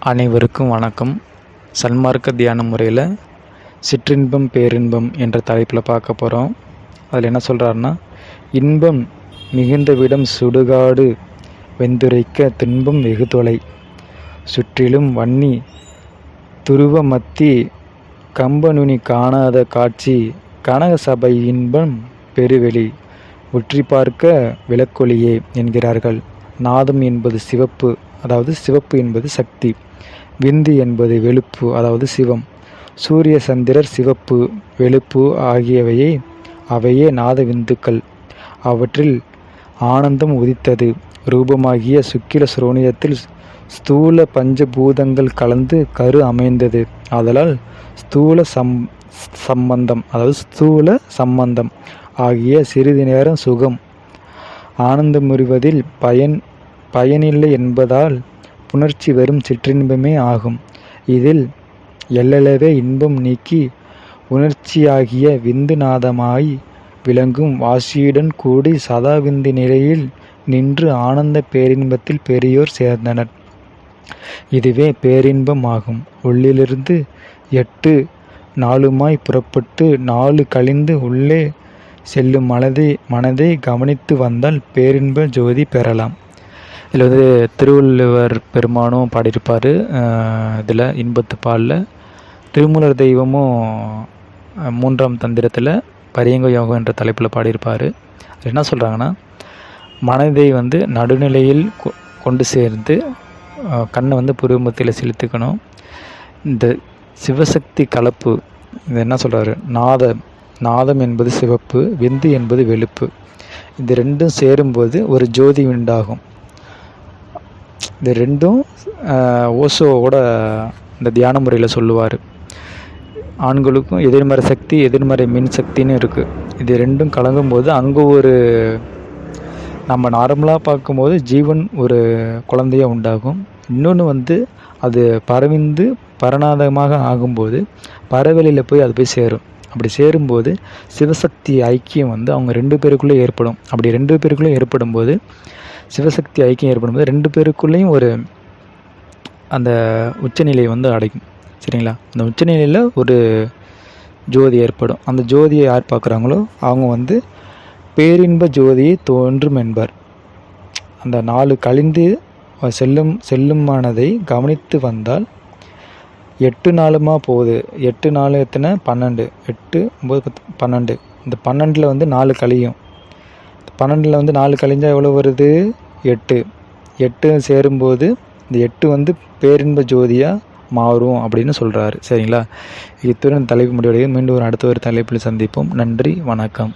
அனைவருக்கும் வணக்கம். சன்மார்க்க தியான முறையில் சிற்றின்பம் பேரின்பம் என்ற தலைப்பில் பார்க்க போகிறோம். அதில் என்ன சொல்கிறாருன்னா, இன்பம் மிகுந்தவிடம் சுடுகாடு வெந்துரைக்க துன்பம் வெகு தொலை சுற்றிலும் வன்னி துருவ மத்தி கம்பநுனி காணாத காட்சி கனக சபை இன்பம் பெருவெளி உற்றி பார்க்க விளக்கொளியே என்கிறார்கள். நாதம் என்பது சிவப்பு, அதாவது சிவப்பு என்பது சக்தி. விந்து என்பது வெளுப்பு, அதாவது சிவம். சூரிய சந்திரர் சிவப்பு வெளுப்பு அவையே நாத விந்துக்கள். அவற்றில் ஆனந்தம் உதித்தது. ரூபமாகிய சுக்கில சுரோனியத்தில் ஸ்தூல பஞ்சபூதங்கள் கலந்து கரு அமைந்தது. ஆதலால் ஸ்தூல சம்பந்தம் ஆகிய சிறிது நேரம் சுகம் ஆனந்தமுறுவதில் பயனில்லை என்பதால் புணர்ச்சி வரும் சிற்றின்பமே ஆகும். இதில் எல்லளவே இன்பம் நீக்கி உணர்ச்சியாகிய விந்து நாதமாய் விளங்கும் வாசியுடன் கூடி சதா விந்து நிலையில் நின்று ஆனந்த பேரின்பத்தில் பெரியோர் சேர்ந்தனர். இதுவே பேரின்பம் ஆகும். உள்ளிலிருந்து 8 நாளுமாய் புறப்பட்டு 4 கழிந்து உள்ளே செல்லும் மனதை கவனித்து வந்தால் பேரின்ப ஜோதி பெறலாம். இதில் திருவள்ளுவர் பெருமானும் பாடியிருப்பார். இதில் இன்பத்து பாலில் திருமூலர் தெய்வமும் 3ஆம் தந்திரத்தில் பரியங்க யோகம் என்ற தலைப்பில் பாடியிருப்பார். என்ன சொல்கிறாங்கன்னா, மனதை நடுநிலையில் கொண்டு சேர்ந்து கண்ணை புருவமத்தியில் செலுத்திக்கணும். இந்த சிவசக்தி கலப்பு, இது என்ன சொல்கிறாரு, நாதம் என்பது சிவப்பு, விந்து என்பது வெளுப்பு. இது ரெண்டும் சேரும்போது ஒரு ஜோதி உண்டாகும். இது ரெண்டும் ஓஷோவோட இந்த தியான முறையில் சொல்லுவார். ஆண்களுக்கும் எதிர்மறை சக்தி, எதிர்மறை மின் சக்தின்னு இருக்குது. இது ரெண்டும் கலங்கும்போது அங்கே ஒரு நம்ம நார்மலாக பார்க்கும்போது ஜீவன் ஒரு குழந்தையாக உண்டாகும். இன்னொன்று அது பரவிந்து பரநாதகமாக ஆகும்போது பறவெளியில் அது போய் சேரும். அப்படி சேரும்போது சிவசக்தி ஐக்கியம் அவங்க 2 பேருக்குள்ளே ஏற்படும். அப்படி 2 பேருக்குள்ளே ஏற்படும்போது சிவசக்தி ஐக்கியம் ஏற்படும்போது 2 பேருக்குள்ளேயும் ஒரு அந்த உச்சநிலை அடைக்கும். சரிங்களா? அந்த உச்சநிலையில் ஒரு ஜோதி ஏற்படும். அந்த ஜோதியை யார் பார்க்குறாங்களோ அவங்க பேரின்ப ஜோதியை தோன்றும் என்பர். அந்த 4 கழிந்து செல்லுமானதை கவனித்து வந்தால் 8 நாளுமா போகுது. 8 நாள் எத்தனை? 12. 8, 9, 10, 12. இந்த 12ல் 4 கழியும். 12ல் 4 கழிஞ்சால் எவ்வளோ வருது? 8. 8 சேரும்போது இந்த 8 பேரின்ப ஜோதியாக மாறும் அப்படின்னு சொல்கிறாரு. சரிங்களா? இத்துடன் தலைப்பு முடிவடைகிறது. மீண்டும் அடுத்த ஒரு தலைப்பில் சந்திப்போம். நன்றி, வணக்கம்.